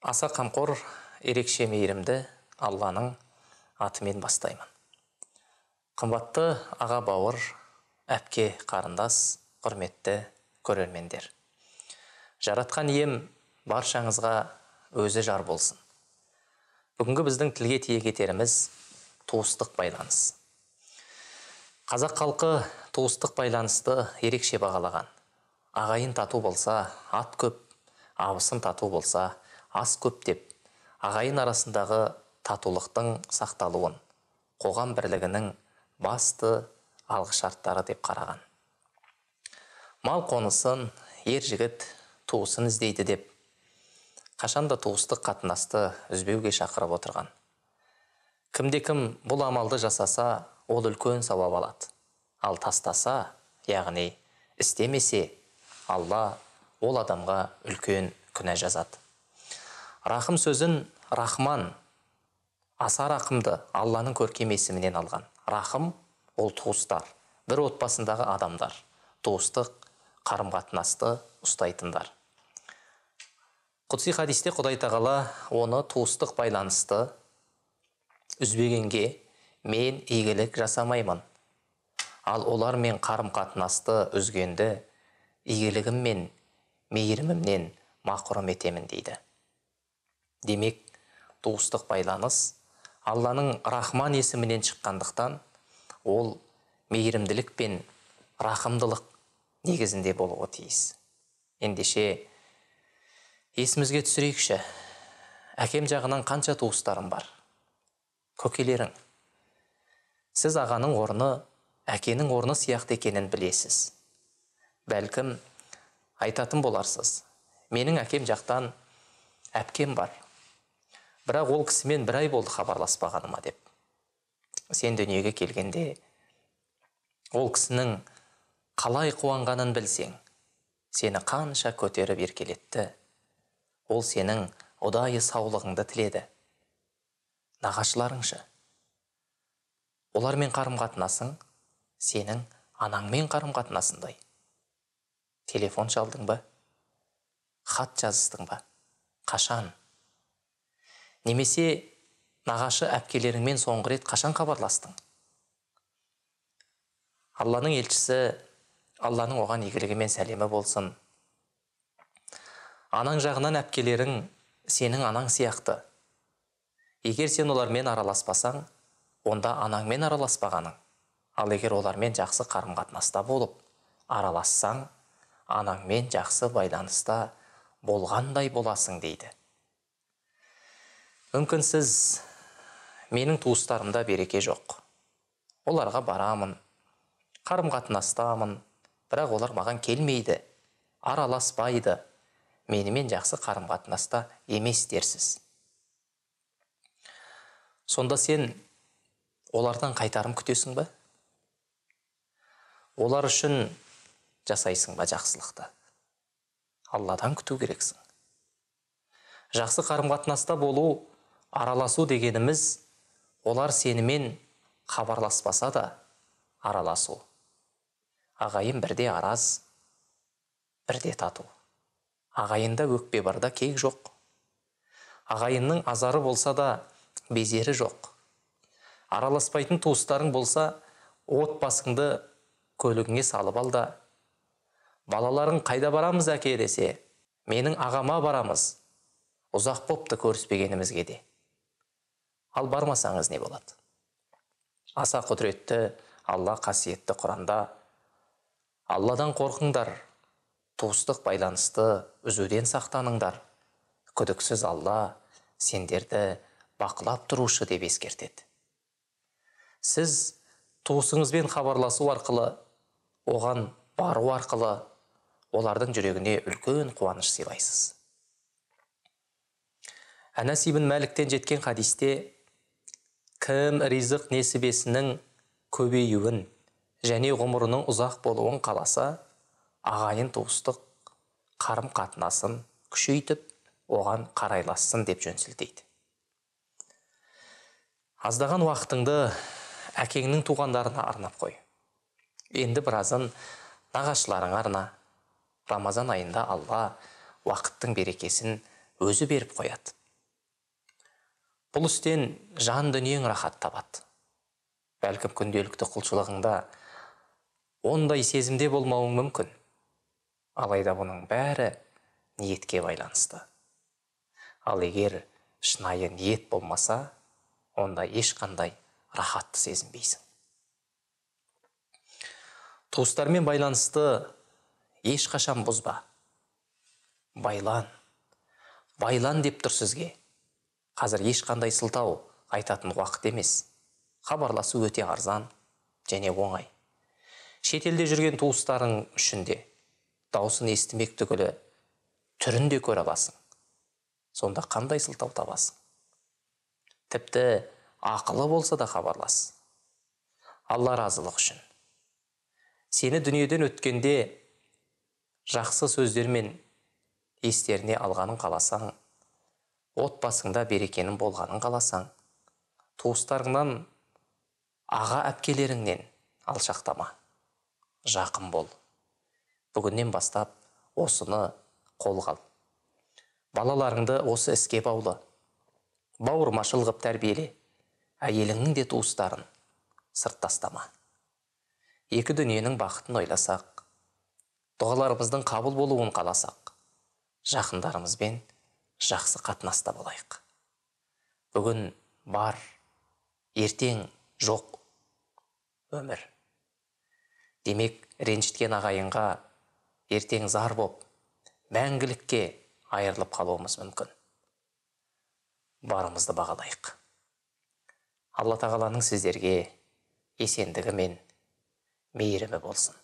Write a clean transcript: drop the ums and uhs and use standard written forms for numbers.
Аса қамқор, ерекше мейірімді Алланың атымен бастаймын. Қымбатты аға бауыр, әпке қарындас, құрметті көрермендер. Жаратқан ием баршаңызға өзі жар болсын. Бүгінгі біздің тілге тиек етеріміз туыстық байланыс. Қазақ халқы туыстық байланысты ерекше бағалаған. Ағайын тату болса, ат көп, абысын тату болса, ас көп деп, ағайын арасындағы татулықтың сақталуын, қоғам бірлігінің басты алғышарттары деп қараған. Мал қонысын, ер жігіт туысын іздейді деп, қашанда туыстық қатынасты үзбеуге шақырып отырған. Кімде-кім бұл амалды жасаса, ол үлкен сауап алады. Ал тастаса, яғни істемесе, Алла ол адамға үлкен күнә жазады. Рахым сөзін Рахман, аса рақымды Алланың көркем есімінен алған. Рахым ол туыстар, бір отбасындағы адамдар, туыстық қарым-қатынасты ұстайтындар. Құдси хадисте Құдай тағала оны туыстық байланысты үзбегенге мен игілік жасамаймын. Ал олармен қарым-қатынасты үзгенді игілігім мен мейірімімнен мақұрым етемін дейді. Демек, туыстық байланыс Алланың Рахман есімінен шыққандықтан, ол мейірімділік пен рахымдылық негізінде болуы тиіс. Ендеше, есімізге түсірейікші, әкем жағынан қанша туыстарым бар? Көкелерің. Сіз ағаның орны, әкенің орны сияқты екенін білесіз. Бәлкім, айтатын боларсыз. Менің әкем жақтан әпкем бар. Бірақ ол кісімен бір ай болды хабарласпағаныма деп. Сен дүниеге келгенде, ол кісінің қалай қуанғанын білсең, сені қанша көтеріп еркелетті. Ол сенің ұдайы саулығыңды тіледі. Нағашыларыңшы. Олармен қарым-қатынасың сенің анаңмен қарым-қатынасындай. Телефон шалдың ба? Хат жазыстың ба? Қашан? Немесе нағашы әпкелеріңмен соңғы рет қашан хабарластың? Алланың елшісі, Алланың оған игілігі мен сәлемі болсын. Анаң жағынан әпкелерің сенің анаң сияқты. Егер сен олармен араласпасаң, онда анаңмен араласпағаның. Ал егер олармен жақсы қарым-қатынаста болып, аралассаң, анаңмен жақсы байланыста болғандай боласың дейді. Мүмкін сіз, менің туыстарымда береке жоқ. Оларға барамын, қарым-қатынастамын, бірақ олар маған келмейді, араласпайды, менімен жақсы қарым-қатынаста емес дерсіз. Сонда сен олардан қайтарым күтесің ба? Олар үшін жасайсың ба жақсылықты? Алладан күту керексің. Жақсы қарым-қатынаста болу, араласу дегеніміз, олар сенімен хабарласпаса да араласу. Ағайын бірде араз, бірде тату. Ағайында өкпе барда кек жоқ. Ағайынның азары болса да безері жоқ. Араласпайтын туыстарың болса, отбасыңды көлігіңе салып алда. Балаларың қайда барамыз әке десе, менің ағама барамыз. Ұзақ бопты көріспегенімізге де. Ал бармасаңыз не болады? Аса құдіретті Алла қасиетті Құранда, Алладан қорқыңдар, туыстық байланысты үзуден сақтаныңдар. Күдіксіз Алла сендерді бақылап тұрушы деп ескертеді. Сіз туысыңызбен хабарласу арқылы, оған бару арқылы, олардың жүрегіне үлкен қуаныш сыйлайсыз. Әнәс ибн Мәліктен жеткен хадисте, кім ризық несібесінің көбеюін және ғұмырының ұзақ болуын қаласа, ағайын туыстық қарым-қатынасын күшейтіп, оған қарайлассын деп жөн сілтейді. Аздаған уақытыңды әкеңнің туғандарына арнап қой. Енді біразын нағашыларыңа арна. Рамазан айында Алла уақыттың берекесін өзі беріп қояды. Бұл істен жан дүниең рахат табады. Бәлкім күнделікті құлшылығыңда ондай сезімде болмауың мүмкін. Алайда бұның бәрі ниетке байланысты. Ал егер шынайы ниет болмаса, онда ешқандай рахатты сезінбейсің. Туыстармен байланысты ешқашан бұзба. Байлан деп тұр сізге. Қазір ешқандай сылтау айтатын уақыт емес. Хабарласу өте арзан және оңай. Шетелде жүрген туыстарың үшін де даусын естімек түгілі түрін де көре аласың. Сонда қандай сылтау табасың? Тіпті ақылы болса да хабарлас. Алла разылық үшін. Сені дүниеден өткенде жақсы сөздермен естеріне алғанын қаласаң, отбасыңда берекенің болғанын қаласаң, туыстарыңнан, аға әпкелеріңнен алшақтама. Жақын бол. Бүгіннен бастап осыны қолға ал. Балаларыңды осы іске баулы. Бауырмашыл ғып тәрбиеле. Әйеліңнің де туыстарын сырт тастама. Екі дүниенің бақытын ойласақ, дұғаларымыздың қабыл болуын қаласақ, жақындарымызбен жақсы қатынаста болайық. Бүгін бар, ертең жоқ өмір. Демек, ренжіткен ағайынға ертең зар боп, мәңгілікке айырылып қалуымыз мүмкін. Барымызды бағалайық. Алла тағаланың сіздерге есендігі мен мейірімі болсын.